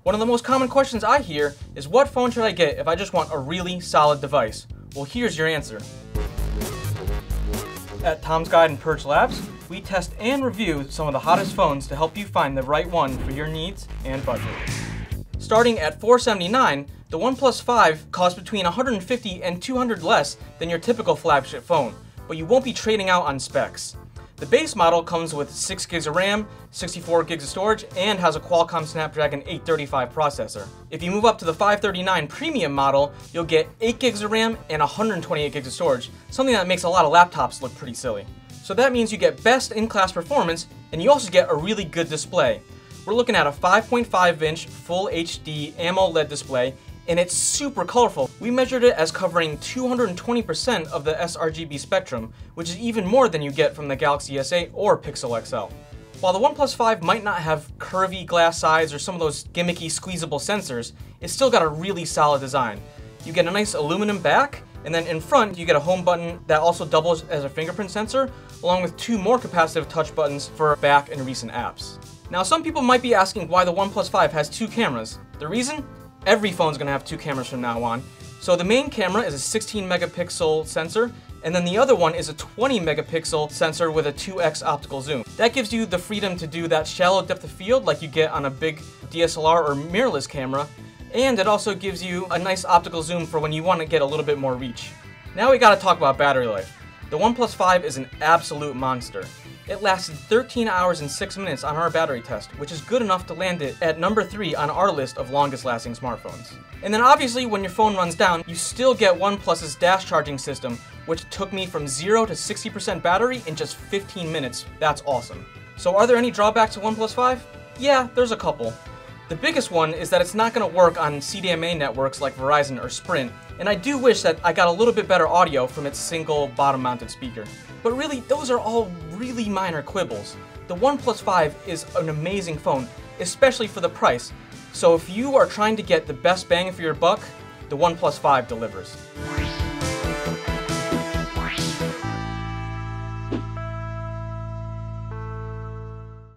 One of the most common questions I hear is, what phone should I get if I just want a really solid device? Well, here's your answer. At Tom's Guide and Perch Labs, we test and review some of the hottest phones to help you find the right one for your needs and budget. Starting at $479, the OnePlus 5 costs between $150 and $200 less than your typical flagship phone, but you won't be trading out on specs. The base model comes with 6 gigs of RAM, 64 gigs of storage, and has a Qualcomm Snapdragon 835 processor. If you move up to the $539 premium model, you'll get 8 gigs of RAM and 128 gigs of storage, something that makes a lot of laptops look pretty silly. So that means you get best-in-class performance, and you also get a really good display. We're looking at a 5.5-inch Full HD AMOLED display, and it's super colorful. We measured it as covering 220% of the sRGB spectrum, which is even more than you get from the Galaxy S8 or Pixel XL. While the OnePlus 5 might not have curvy glass sides or some of those gimmicky squeezable sensors, it's still got a really solid design. You get a nice aluminum back, and then in front you get a home button that also doubles as a fingerprint sensor, along with 2 more capacitive touch buttons for back and recent apps. Now, some people might be asking why the OnePlus 5 has 2 cameras. The reason? Every phone's gonna have 2 cameras from now on. So the main camera is a 16 megapixel sensor, and then the other one is a 20 megapixel sensor with a 2x optical zoom. That gives you the freedom to do that shallow depth of field like you get on a big DSLR or mirrorless camera, and it also gives you a nice optical zoom for when you want to get a little bit more reach. Now we gotta talk about battery life. The OnePlus 5 is an absolute monster. It lasted 13 hours and 6 minutes on our battery test, which is good enough to land it at number 3 on our list of longest lasting smartphones. And then obviously when your phone runs down, you still get OnePlus's dash charging system, which took me from 0 to 60% battery in just 15 minutes. That's awesome. So are there any drawbacks to OnePlus 5? Yeah, there's a couple. The biggest one is that it's not going to work on CDMA networks like Verizon or Sprint, and I do wish that I got a little bit better audio from its single bottom-mounted speaker. But really, those are all really minor quibbles. The OnePlus 5 is an amazing phone, especially for the price. So if you are trying to get the best bang for your buck, the OnePlus 5 delivers.